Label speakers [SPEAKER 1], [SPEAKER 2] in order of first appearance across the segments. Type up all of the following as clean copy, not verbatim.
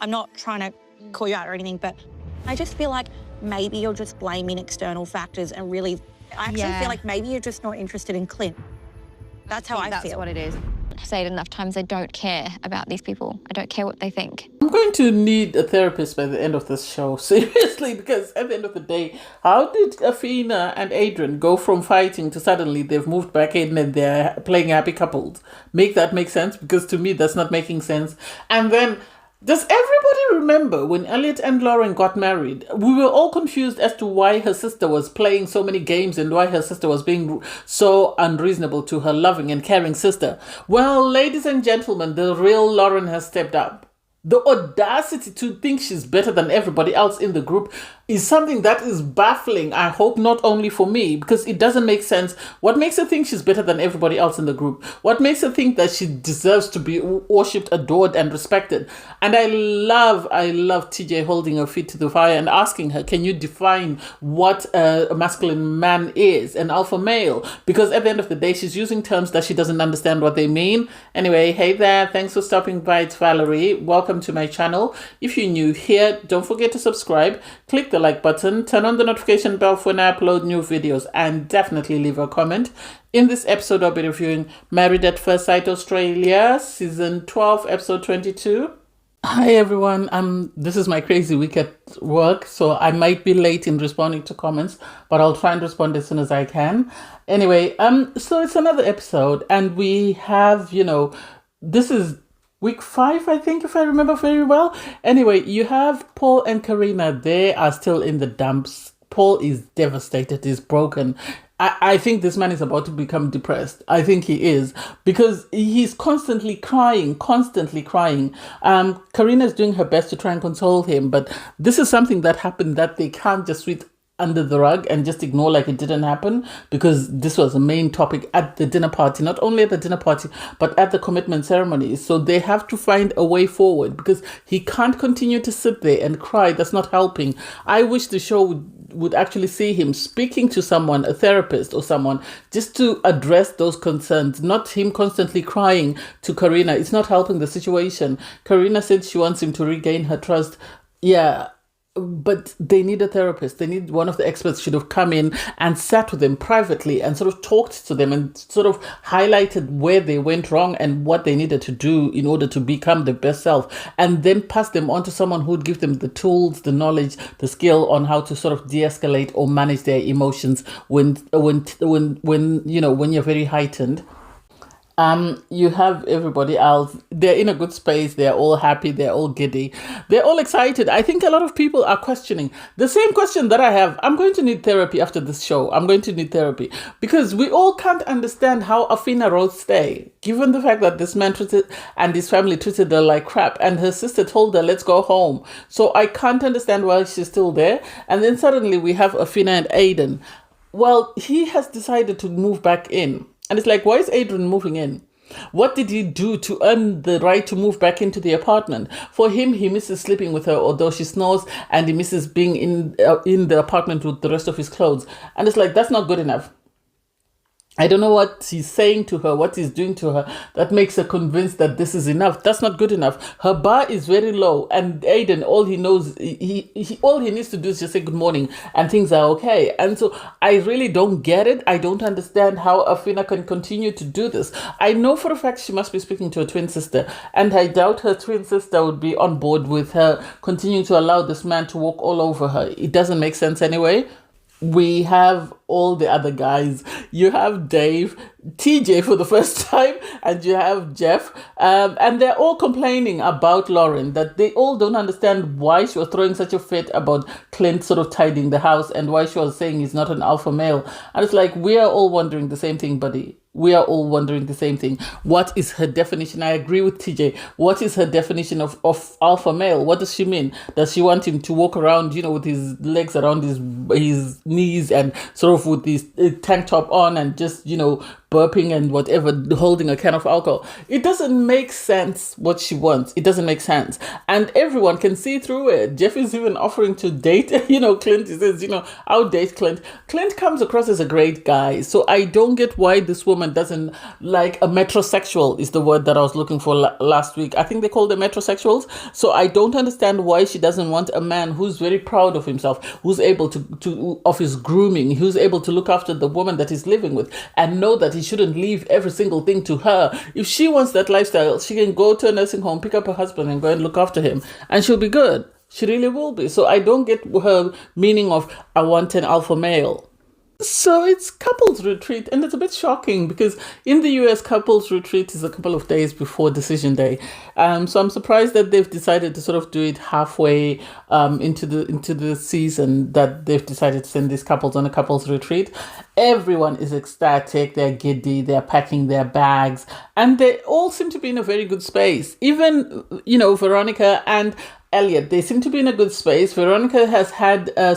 [SPEAKER 1] I'm not trying to call you out or anything, but I just feel like maybe you're just blaming external factors and really, I actually feel like maybe you're just not interested in Clint. That's how I feel.
[SPEAKER 2] That's what it is. I've said enough times I don't care about these people. I don't care what they think.
[SPEAKER 3] I'm going to need a therapist by the end of this show, seriously, because at the end of the day, how did Afina and Adrian go from fighting to suddenly they've moved back in and they're playing happy couples? Make that make sense? Because to me, that's not making sense. And then, does everybody remember when Elliot and Lauren got married? We were all confused as to why her sister was playing so many games and why her sister was being so unreasonable to her loving and caring sister. Well, ladies and gentlemen, the real Lauren has stepped up. The audacity to think she's better than everybody else in the group is something that is baffling. I hope not only for me, because it doesn't make sense. What makes her think she's better than everybody else in the group? What makes her think that she deserves to be worshipped, adored, and respected? And I love TJ holding her feet to the fire and asking her, can you define what a masculine man is, an alpha male? Because at the end of the day, she's using terms that she doesn't understand what they mean. Anyway, hey there, thanks for stopping by. It's Valerie. Welcome to my channel. If you're new here, don't forget to subscribe, click the like button, turn on the notification bell for when I upload new videos, and definitely leave a comment. In this episode, I'll be reviewing Married at First Sight Australia, Season 12, Episode 22. Hi everyone, this is my crazy week at work, so I might be late in responding to comments, but I'll try and respond as soon as I can. Anyway, so it's another episode, and we have, this is week 5, I think, if I remember very well. Anyway, you have Paul and Karina. They are still in the dumps. Paul is devastated. He's broken. I think this man is about to become depressed. I think he is, because he's constantly crying. Karina is doing her best to try and console him, but this is something that happened that they can't just sweep under the rug and just ignore like it didn't happen, because this was a main topic at the dinner party, not only at the dinner party, but at the commitment ceremony. So they have to find a way forward, because he can't continue to sit there and cry. That's not helping. I wish the show would actually see him speaking to someone, a therapist or someone, just to address those concerns, not him constantly crying to Karina. It's not helping the situation. Karina said she wants him to regain her trust. Yeah, but they need a therapist. They need one of the experts should have come in and sat with them privately and sort of talked to them and sort of highlighted where they went wrong and what they needed to do in order to become the best self, and then pass them on to someone who would give them the tools, the knowledge, the skill on how to sort of de-escalate or manage their emotions when you're very heightened. You have everybody else. They're in a good space. They're all happy. They're all giddy. They're all excited. I think a lot of people are questioning the same question that I have. I'm going to need therapy after this show. I'm going to need therapy, because we all can't understand how Afina Rose stay, given the fact that this man treated and his family treated her like crap, and her sister told her, let's go home. So I can't understand why she's still there. And then suddenly we have Afina and Aiden. Well, he has decided to move back in. And it's like, why is Adrian moving in? What did he do to earn the right to move back into the apartment? For him, he misses sleeping with her, although she snores, and he misses being in the apartment with the rest of his clothes. And it's like, that's not good enough. I don't know what he's saying to her, what he's doing to her, that makes her convinced that this is enough. That's not good enough. Her bar is very low, and Aiden, all he knows, all he needs to do is just say good morning, and things are okay. And so I really don't get it. I don't understand how Afina can continue to do this. I know for a fact she must be speaking to her twin sister, and I doubt her twin sister would be on board with her continuing to allow this man to walk all over her. It doesn't make sense anyway. We have all the other guys. You have Dave, TJ for the first time, and you have Jeff. And they're all complaining about Lauren, that they all don't understand why she was throwing such a fit about Clint sort of tidying the house, and why she was saying he's not an alpha male. And it's like, we are all wondering the same thing, buddy. We are all wondering the same thing. What is her definition? I agree with TJ. What is her definition of alpha male? What does she mean? Does she want him to walk around, with his legs around his knees and sort of with his tank top on and just, burping and whatever, holding a can of alcohol. It doesn't make sense what she wants. It doesn't make sense. And everyone can see through it. Jeff is even offering to date, Clint. He says, I'll date Clint. Clint comes across as a great guy. So I don't get why this woman doesn't like a metrosexual is the word that I was looking for last week. I think they call them metrosexuals. So I don't understand why she doesn't want a man who's very proud of himself, who's able to of his grooming, who's able to look after the woman that he's living with and know that he shouldn't leave every single thing to her. If she wants that lifestyle, she can go to a nursing home, pick up her husband and go and look after him, and she'll be good. She really will be. So I don't get her meaning of I want an alpha male. So it's couples retreat, and it's a bit shocking because in the US, couples retreat is a couple of days before decision day. So I'm surprised that they've decided to sort of do it halfway into the season, that they've decided to send these couples on a couples retreat. Everyone is ecstatic, they're giddy, they're packing their bags, and they all seem to be in a very good space. Even, Veronica and Elliot, they seem to be in a good space. Veronica has had her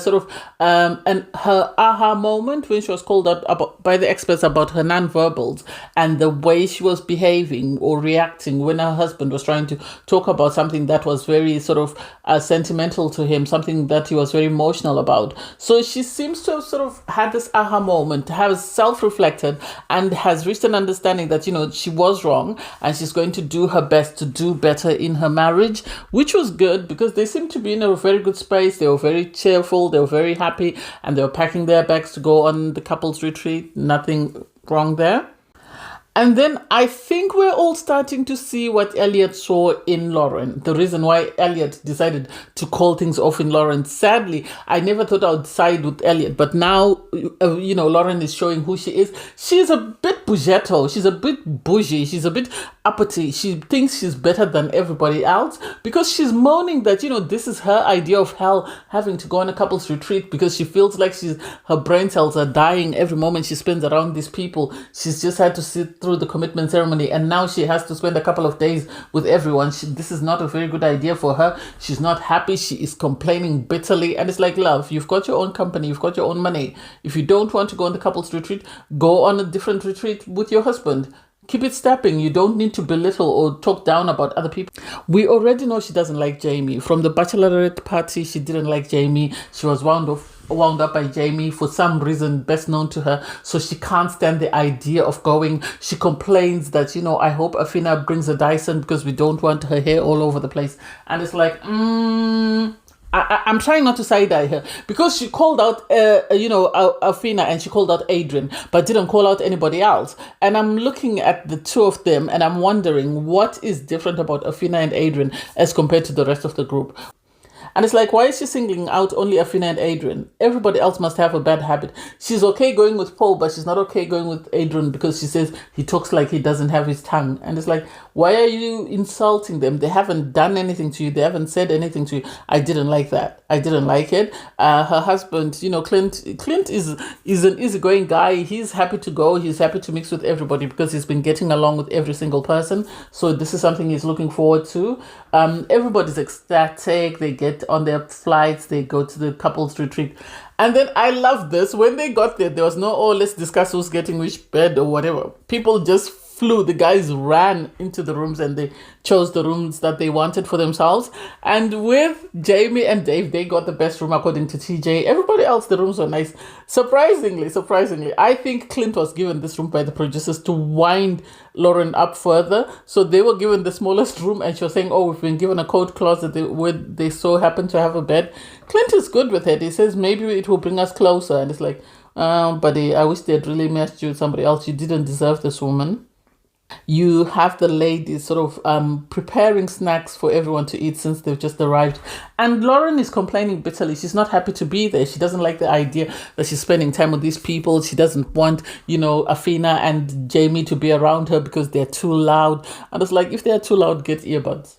[SPEAKER 3] aha moment when she was called out by the experts about her nonverbals and the way she was behaving or reacting when her husband was trying to talk about something that was very sentimental to him, something that he was very emotional about. So she seems to have had this aha moment, has self-reflected and has reached an understanding that, she was wrong and she's going to do her best to do better in her marriage, which was good, because they seem to be in a very good space. They were very cheerful, they were very happy, and they were packing their bags to go on the couples retreat. Nothing wrong there. And then I think we're all starting to see what Elliot saw in Lauren. The reason why Elliot decided to call things off in Lauren. Sadly, I never thought I would side with Elliot. But now, Lauren is showing who she is. She's a bit bougetto. She's a bit bougie. She's a bit uppity. She thinks she's better than everybody else because she's moaning that, this is her idea of hell, having to go on a couples retreat because she feels like her brain cells are dying every moment she spends around these people. She's just had to sit through the commitment ceremony and now she has to spend a couple of days with everyone. This is not a very good idea for her. She's not happy. She is complaining bitterly, and it's like, love, you've got your own company, you've got your own money. If you don't want to go on the couples retreat, go on a different retreat with your husband. Keep it stepping. You don't need to belittle or talk down about other people. We already know she doesn't like Jamie. From the bachelorette party, she didn't like Jamie. She was wound up by Jamie for some reason best known to her. So she can't stand the idea of going. She complains that, I hope Afina brings a Dyson because we don't want her hair all over the place. And it's like, I'm trying not to side-eye her because she called out, Afina, and she called out Adrian, but didn't call out anybody else. And I'm looking at the two of them and I'm wondering what is different about Afina and Adrian as compared to the rest of the group. And it's like, why is she singling out only Afina and Adrian? Everybody else must have a bad habit. She's okay going with Paul, but she's not okay going with Adrian because she says he talks like he doesn't have his tongue. And it's like, why are you insulting them? They haven't done anything to you. They haven't said anything to you. I didn't like that. I didn't like it. Her husband, Clint is an easygoing guy. He's happy to go. He's happy to mix with everybody because he's been getting along with every single person. So this is something he's looking forward to. Everybody's ecstatic. They get on their flights. They go to the couples retreat. And then I love this. When they got there was no, let's discuss who's getting which bed or whatever. People just flew. The guys ran into the rooms and they chose the rooms that they wanted for themselves. And with Jamie and Dave, they got the best room according to TJ. Everybody else, the rooms were nice. Surprisingly, I think Clint was given this room by the producers to wind Lauren up further. So they were given the smallest room and she was saying, we've been given a coat closet where they so happen to have a bed. Clint is good with it. He says maybe it will bring us closer. And it's like, buddy, I wish they'd really matched you with somebody else. You didn't deserve this woman. You have the ladies sort of preparing snacks for everyone to eat since they've just arrived. And Lauren is complaining bitterly. She's not happy to be there. She doesn't like the idea that she's spending time with these people. She doesn't want, Afina and Jamie to be around her because they're too loud. And it's like, if they're too loud, get earbuds.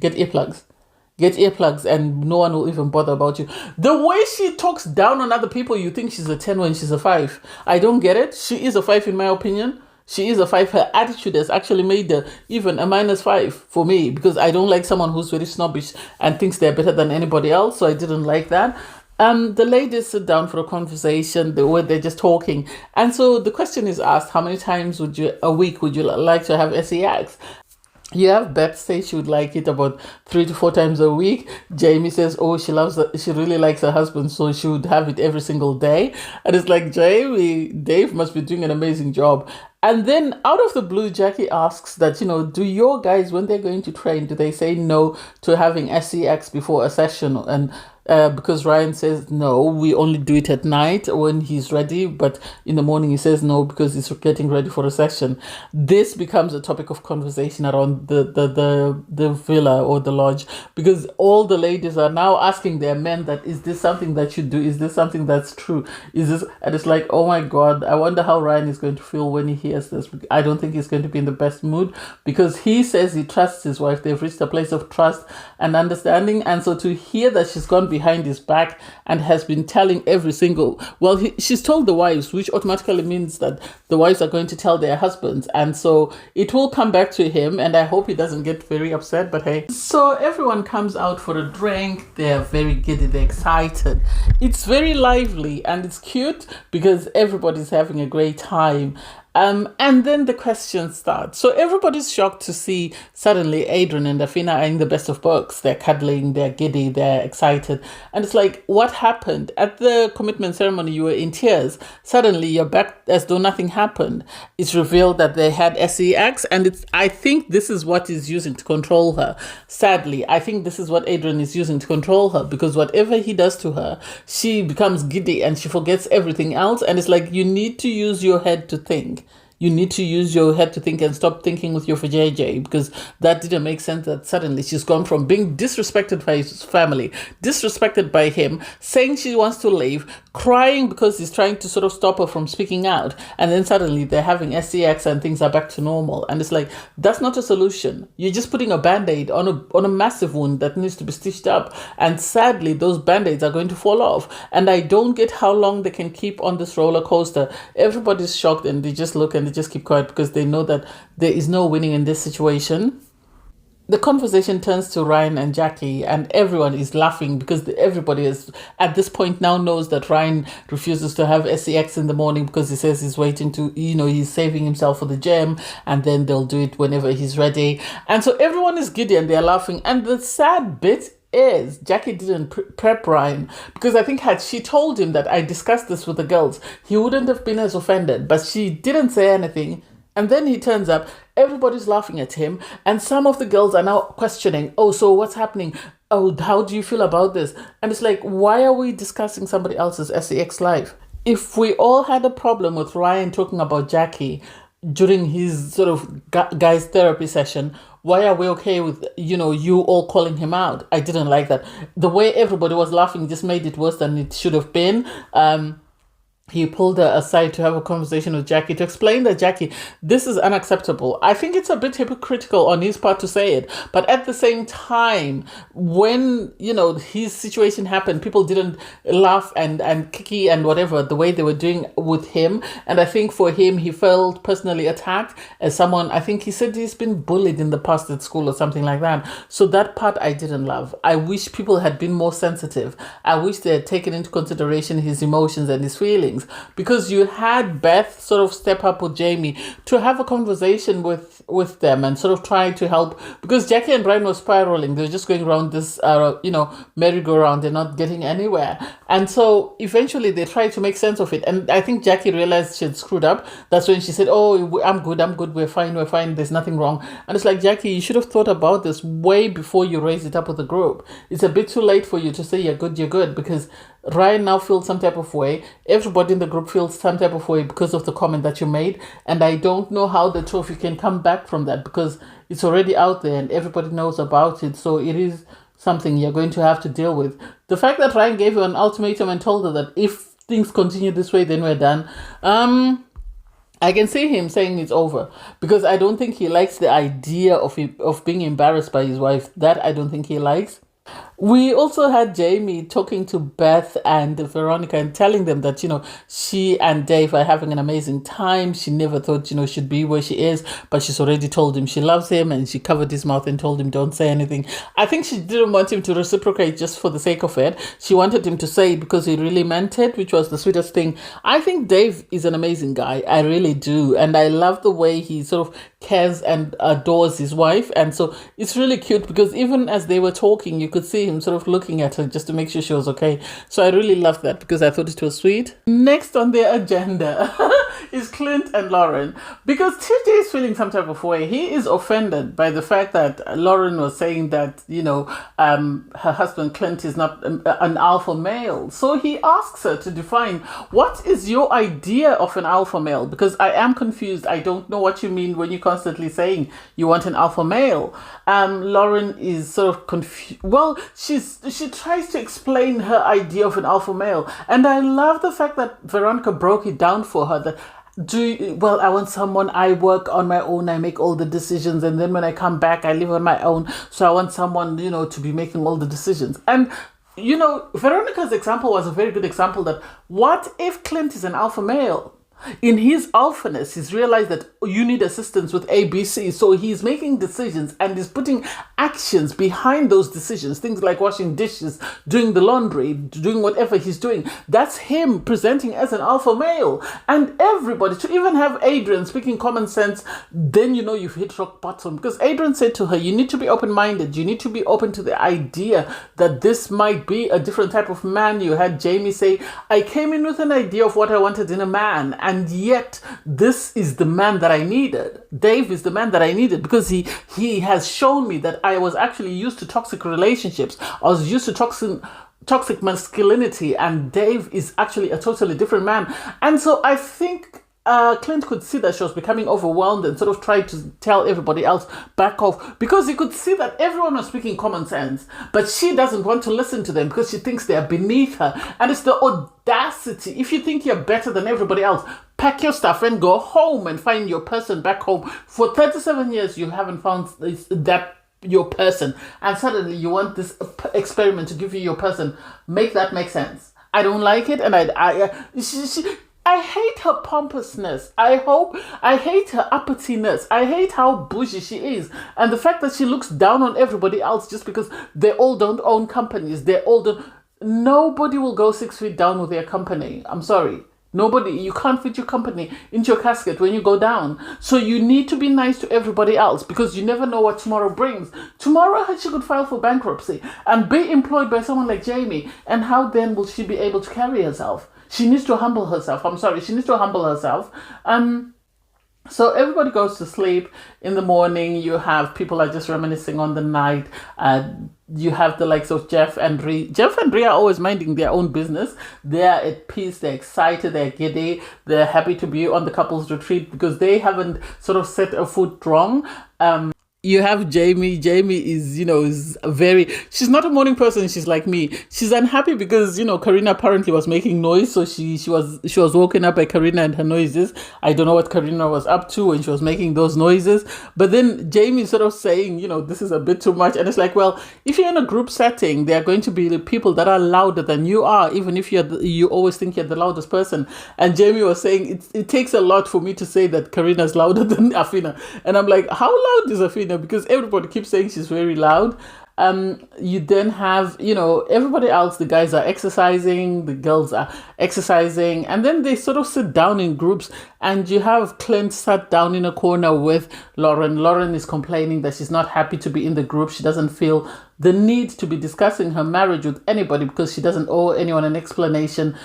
[SPEAKER 3] Get earplugs. Get earplugs and no one will even bother about you. The way she talks down on other people, you think she's a 10 when she's a 5. I don't get it. She is a 5 in my opinion. She is a 5. Her attitude has actually made her even a -5 for me because I don't like someone who's very snobbish and thinks they're better than anybody else. So I didn't like that. The ladies sit down for a conversation where they're just talking. And so the question is asked, how many times a week would you like to have sex? You have Beth say she would like it about 3 to 4 times a week. Jamie says, oh, she really likes her husband, so she would have it every single day. And it's like, Jamie, Dave must be doing an amazing job. And then out of the blue, Jackie asks that, do your guys, when they're going to train, do they say no to having sex before a session? And because Ryan says no, we only do it at night when he's ready, but in the morning he says no because he's getting ready for a session. This becomes a topic of conversation around the villa or the lodge, because all the ladies are now asking their men that, is this something that you do? Is this something that's true? And it's like, oh my God, I wonder how Ryan is going to feel when he hears this. I don't think he's going to be in the best mood, because he says he trusts his wife. They've reached a place of trust and understanding. And so to hear that she's gone behind his back and has been telling every single, she's told the wives, which automatically means that the wives are going to tell their husbands. And so it will come back to him, and I hope he doesn't get very upset, but hey. So everyone comes out for a drink. They're very giddy, they're excited. It's very lively and it's cute because everybody's having a great time. And then the questions start. So everybody's shocked to see suddenly Adrian and Afina are in the best of books. They're cuddling, they're giddy, they're excited. And it's like, what happened? At the commitment ceremony, you were in tears. Suddenly you're back as though nothing happened. It's revealed that they had sex, and I think this is what he's using to control her. Sadly, I think this is what Adrian is using to control her, because whatever he does to her, she becomes giddy and she forgets everything else. And it's like, you need to use your head to think. You need to use your head to think and stop thinking with your vajayjay, because that didn't make sense that suddenly she's gone from being disrespected by his family, disrespected by him, saying she wants to leave, crying because he's trying to sort of stop her from speaking out, and then suddenly they're having sex and things are back to normal. And it's like, that's not a solution. You're just putting a band-aid on a massive wound that needs to be stitched up, and sadly those band-aids are going to fall off. And I don't get how long they can keep on this roller coaster. Everybody's shocked and they just look and they just keep quiet because they know that there is no winning in this situation. The conversation turns to Ryan and Jackie, and everyone is laughing because everybody is at this point now knows that Ryan refuses to have sex in the morning because he says he's waiting to, he's saving himself for the gym, and then they'll do it whenever he's ready. And so everyone is giddy and they're laughing. And the sad bit is Jackie didn't prep Ryan, because I think had she told him that I discussed this with the girls, he wouldn't have been as offended, but she didn't say anything. And then he turns up, everybody's laughing at him, and some of the girls are now questioning, oh, so what's happening? Oh, how do you feel about this? And it's like, why are we discussing somebody else's sex life? If we all had a problem with Ryan talking about Jackie during his sort of guys therapy session, why are we okay with, you all calling him out? I didn't like that. The way everybody was laughing just made it worse than it should have been. He pulled her aside to have a conversation with Jackie to explain that, Jackie, this is unacceptable. I think it's a bit hypocritical on his part to say it, but at the same time, when, his situation happened, people didn't laugh and kiki and whatever the way they were doing with him. And I think for him, he felt personally attacked as someone, I think he said he's been bullied in the past at school or something like that. So that part I didn't love. I wish people had been more sensitive. I wish they had taken into consideration his emotions and his feelings. Because you had Beth sort of step up with Jamie to have a conversation with them and sort of try to help, because Jackie and Brian were spiraling. They were just going around this, merry-go-round. They're not getting anywhere. And so eventually they tried to make sense of it. And I think Jackie realized she had screwed up. That's when she said, oh, I'm good. We're fine. There's nothing wrong. And it's like, Jackie, you should have thought about this way before you raised it up with the group. It's a bit too late for you to say you're good, because Ryan now feels some type of way. Everybody in the group feels some type of way because of the comment that you made. And I don't know how the two of you can come back from that, because it's already out there and everybody knows about it. So it is something you're going to have to deal with. The fact that Ryan gave you an ultimatum and told her that if things continue this way, then we're done. I can see him saying it's over, because I don't think he likes the idea of being embarrassed by his wife. That I don't think he likes. We also had Jamie talking to Beth and Veronica and telling them that, she and Dave are having an amazing time. She never thought, she'd be where she is, but she's already told him she loves him, and she covered his mouth and told him don't say anything. I think she didn't want him to reciprocate just for the sake of it. She wanted him to say it because he really meant it, which was the sweetest thing. I think Dave is an amazing guy. I really do. And I love the way he sort of cares and adores his wife. And so it's really cute because even as they were talking, you could see him sort of looking at her just to make sure she was okay. So I really loved that because I thought it was sweet. Next on their agenda is Clint and Lauren, because TJ is feeling some type of way. He is offended by the fact that Lauren was saying that, her husband Clint is not an alpha male. So he asks her to define, what is your idea of an alpha male? Because I am confused. I don't know what you mean when you're constantly saying you want an alpha male. Lauren is sort of confused. Well, she tries to explain her idea of an alpha male. And I love the fact that Veronica broke it down for her, that I want someone, I work on my own, I make all the decisions, and then when I come back, I live on my own. So I want someone, to be making all the decisions. And, Veronica's example was a very good example that what if Clint is an alpha male? In his alphaness, he's realized that you need assistance with ABC. So he's making decisions and he's putting actions behind those decisions. Things like washing dishes, doing the laundry, doing whatever he's doing. That's him presenting as an alpha male. And everybody, to even have Adrian speaking common sense, then you've hit rock bottom. Because Adrian said to her, you need to be open-minded. You need to be open to the idea that this might be a different type of man. You had Jamie say, I came in with an idea of what I wanted in a man. And yet, this is the man that I needed. Dave is the man that I needed because he has shown me that I was actually used to toxic relationships. I was used to toxic masculinity, and Dave is actually a totally different man. And so I think Clint could see that she was becoming overwhelmed and sort of tried to tell everybody else back off, because he could see that everyone was speaking common sense, but she doesn't want to listen to them because she thinks they are beneath her. And it's the audacity. If you think you're better than everybody else, pack your stuff and go home and find your person back home. For 37 years, you haven't found that your person, and suddenly you want this experiment to give you your person. Make that make sense. I don't like it, and I hate her pompousness. I hate her uppityness. I hate how bougie she is. And the fact that she looks down on everybody else just because they all don't own companies. Nobody will go 6 feet down with their company. I'm sorry. Nobody. You can't fit your company into your casket when you go down. So you need to be nice to everybody else, because you never know what tomorrow brings. Tomorrow she could file for bankruptcy and be employed by someone like Jamie. And how then will she be able to carry herself? She needs to humble herself. She needs to humble herself. So everybody goes to sleep. In the morning, you have people are just reminiscing on the night. You have the likes of Jeff and Rhea. Jeff and Rhea are always minding their own business. They're at peace. They're excited. They're giddy. They're happy to be on the couples retreat because they haven't sort of set a foot wrong. You have Jamie. Jamie is, she's not a morning person. She's like me. She's unhappy because, Karina apparently was making noise. So she was woken up by Karina and her noises. I don't know what Karina was up to when she was making those noises. But then Jamie sort of saying, this is a bit too much. And it's like, well, if you're in a group setting, there are going to be the people that are louder than you are, even if you always think you're the loudest person. And Jamie was saying, it takes a lot for me to say that Karina's louder than Afina. And I'm like, how loud is Afina? Because everybody keeps saying she's very loud. You then have, everybody else, the guys are exercising, the girls are exercising, and then they sort of sit down in groups, and you have Clint sat down in a corner with Lauren. Lauren is complaining that she's not happy to be in the group. She doesn't feel the need to be discussing her marriage with anybody because she doesn't owe anyone an explanation.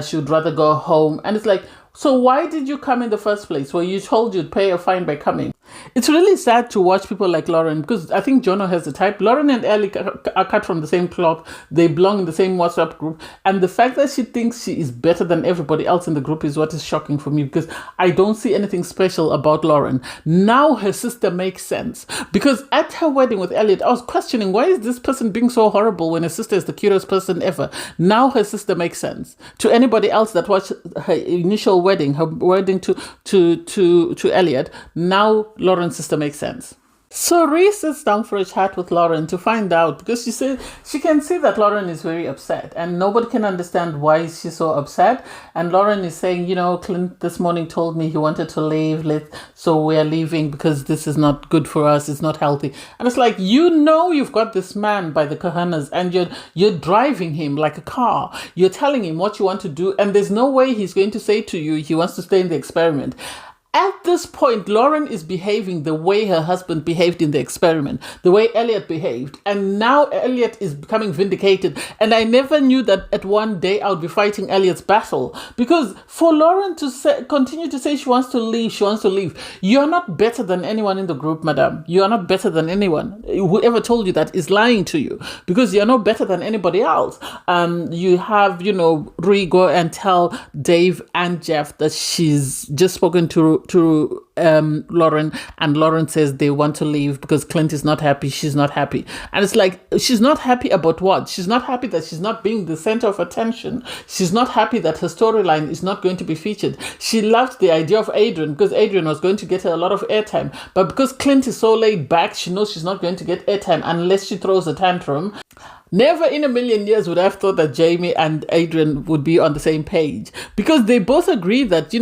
[SPEAKER 3] She would rather go home. And it's like, so why did you come in the first place? Well, you told you'd pay a fine by coming. It's really sad to watch people like Lauren, because I think Jono has the type. Lauren and Ellie are cut from the same cloth. They belong in the same WhatsApp group. And the fact that she thinks she is better than everybody else in the group is what is shocking for me, because I don't see anything special about Lauren. Now her sister makes sense. Because at her wedding with Elliot, I was questioning, why is this person being so horrible when her sister is the cutest person ever? Now her sister makes sense. To anybody else that watched her initial wedding, her wedding to Elliot, now Lauren's sister makes sense. So Reese sits down for a chat with Lauren to find out, because she says she can see that Lauren is very upset and nobody can understand why she's so upset. And Lauren is saying, Clint this morning told me he wanted to leave, so we are leaving because this is not good for us, it's not healthy. And it's like, you've got this man by the cojones and you're driving him like a car. You're telling him what you want to do, and there's no way he's going to say to you he wants to stay in the experiment. At this point, Lauren is behaving the way her husband behaved in the experiment, the way Elliot behaved. And now Elliot is becoming vindicated. And I never knew that at one day I would be fighting Elliot's battle. Because for Lauren to continue to say she wants to leave, you're not better than anyone in the group, madam. You are not better than anyone. Whoever told you that is lying to you, because you're no better than anybody else. You have, Ree go and tell Dave and Jeff that she's just spoken to Lauren, and Lauren says they want to leave because Clint is not happy, she's not happy. And it's like, she's not happy about what? She's not happy that she's not being the center of attention. She's not happy that her storyline is not going to be featured. She loved the idea of Adrian because Adrian was going to get her a lot of airtime, but because Clint is so laid back, she knows she's not going to get airtime unless she throws a tantrum. Never in a million years would I have thought that Jamie and Adrian would be on the same page, because they both agree that,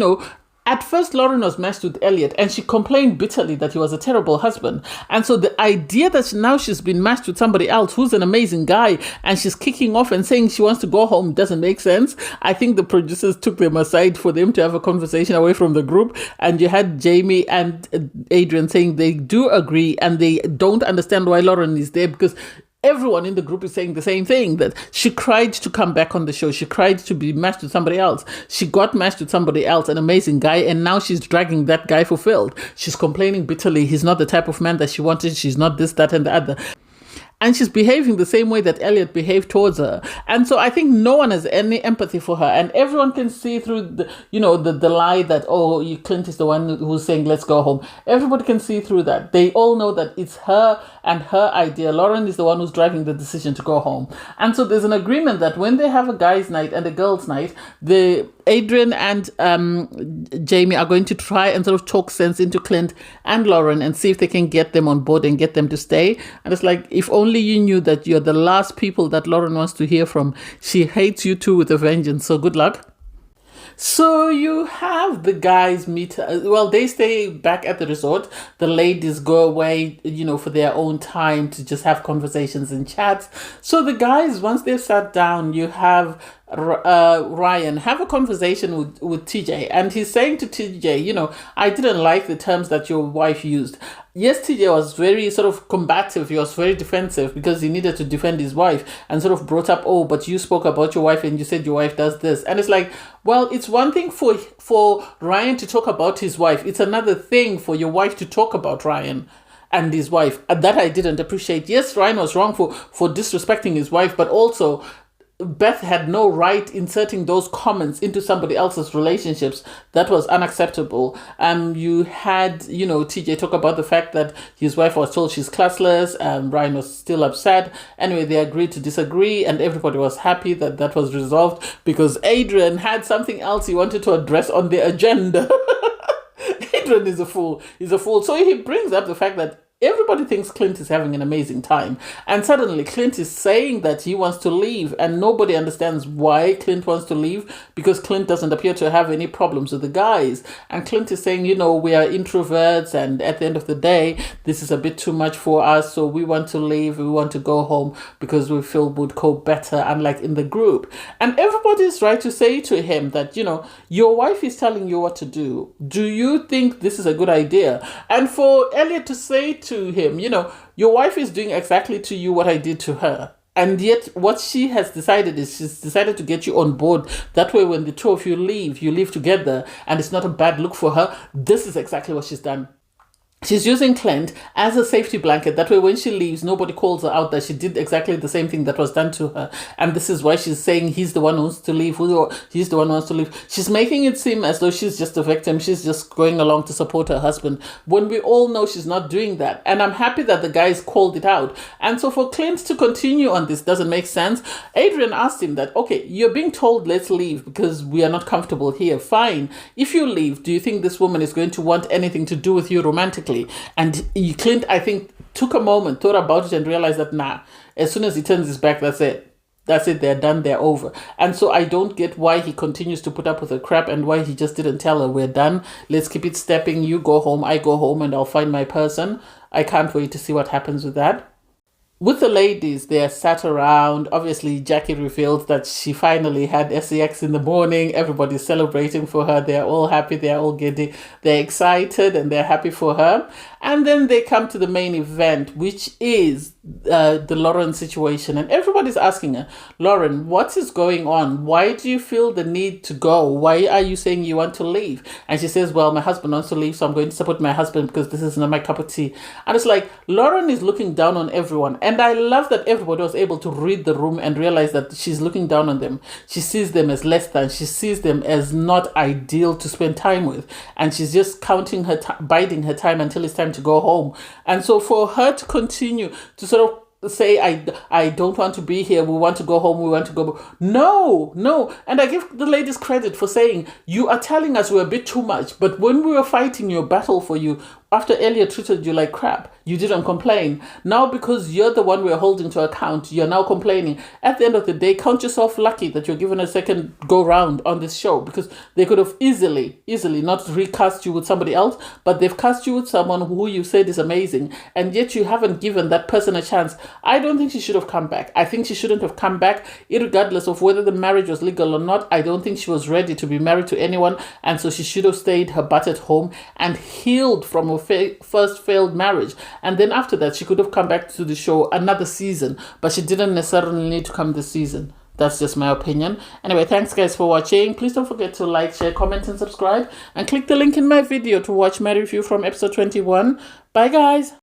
[SPEAKER 3] at first, Lauren was matched with Elliot and she complained bitterly that he was a terrible husband. And so the idea that now she's been matched with somebody else who's an amazing guy and she's kicking off and saying she wants to go home doesn't make sense. I think the producers took them aside for them to have a conversation away from the group. And you had Jamie and Adrian saying they do agree and they don't understand why Lauren is there, because everyone in the group is saying the same thing, that she cried to come back on the show. She cried to be matched with somebody else. She got matched with somebody else, an amazing guy, and now she's dragging that guy for filth. She's complaining bitterly. He's not the type of man that she wanted. She's not this, that, and the other. And she's behaving the same way that Elliot behaved towards her. And so I think no one has any empathy for her. And everyone can see through the lie that, Clint is the one who's saying, let's go home. Everybody can see through that. They all know that it's her and her idea. Lauren is the one who's driving the decision to go home. And so there's an agreement that when they have a guys' night and a girls' night, Adrian and Jamie are going to try and sort of talk sense into Clint and Lauren and see if they can get them on board and get them to stay. And it's like, if only you knew that you're the last people that Lauren wants to hear from. She hates you too with a vengeance, so good luck. So you have the guys meet, they stay back at the resort. The ladies go away, for their own time to just have conversations and chats. So the guys, once they've sat down, you have Ryan have a conversation with TJ, and he's saying to TJ, I didn't like the terms that your wife used. Yes, TJ was very sort of combative. He was very defensive because he needed to defend his wife, and sort of brought up, but you spoke about your wife and you said your wife does this. And it's like, well, it's one thing for Ryan to talk about his wife. It's another thing for your wife to talk about Ryan and his wife. And that I didn't appreciate. Yes, Ryan was wrong for disrespecting his wife, but also Beth had no right inserting those comments into somebody else's relationships. That was unacceptable. You had, TJ talk about the fact that his wife was told she's classless. Ryan was still upset. Anyway, they agreed to disagree, and everybody was happy that that was resolved because Adrian had something else he wanted to address on the agenda. Adrian is a fool. He's a fool. So he brings up the fact that everybody thinks Clint is having an amazing time. And suddenly Clint is saying that he wants to leave, and nobody understands why Clint wants to leave, because Clint doesn't appear to have any problems with the guys. And Clint is saying, we are introverts, and at the end of the day, this is a bit too much for us, so we want to leave, we want to go home because we feel would cope better, unlike in the group. And everybody's right to say to him that, your wife is telling you what to do. Do you think this is a good idea? And for Elliot to say to him, your wife is doing exactly to you what I did to her. And yet what she has decided is she's decided to get you on board. That way, when the two of you leave together, and it's not a bad look for her. This is exactly what she's done. She's using Clint as a safety blanket. That way, when she leaves, nobody calls her out that she did exactly the same thing that was done to her. And this is why she's saying he's the one who wants to leave. He's the one who wants to leave. She's making it seem as though she's just a victim. She's just going along to support her husband, when we all know she's not doing that. And I'm happy that the guys called it out. And so for Clint to continue on this doesn't make sense. Adrian asked him that, okay, you're being told let's leave because we are not comfortable here. Fine. If you leave, do you think this woman is going to want anything to do with you romantically? quickly. And Clint, I think, took a moment, thought about it, and realized that, nah, as soon as he turns his back, that's it. That's it, they're done, they're over. And so I don't get why he continues to put up with the crap and why he just didn't tell her, we're done. Let's keep it stepping. You go home, I go home, and I'll find my person. I can't wait to see what happens with that. With the ladies, they are sat around. Obviously, Jackie reveals that she finally had sex in the morning. Everybody's celebrating for her. They're all happy. They're all giddy. They're excited and they're happy for her. And then they come to the main event, which is the Lauren situation. And everybody's asking her, Lauren, what is going on? Why do you feel the need to go? Why are you saying you want to leave? And she says, well, my husband wants to leave, so I'm going to support my husband because this is not my cup of tea. And it's like, Lauren is looking down on everyone. And I love that everybody was able to read the room and realize that she's looking down on them. She sees them as less than. She sees them as not ideal to spend time with. And she's just counting her, biding her time until it's time to go home. And so for her to continue to sort of say, I don't want to be here, we want to go home, we want to go. No. And I give the ladies credit for saying, you are telling us we're a bit too much, but when we were fighting your battle for you, after Elliot treated you like crap, you didn't complain. Now, because you're the one we're holding to account, you're now complaining. At the end of the day, count yourself lucky that you're given a second go round on this show, because they could have easily not recast you with somebody else, but they've cast you with someone who you said is amazing, and yet you haven't given that person a chance. I don't think she should have come back. I think she shouldn't have come back, regardless of whether the marriage was legal or not. I don't think she was ready to be married to anyone, and so she should have stayed her butt at home and healed from her first failed marriage. And then after that, she could have come back to the show another season, but she didn't necessarily need to come this season. That's just my opinion. Anyway, thanks guys for watching. Please don't forget to like, share, comment, and subscribe. And click the link in my video to watch my review from episode 21. Bye guys.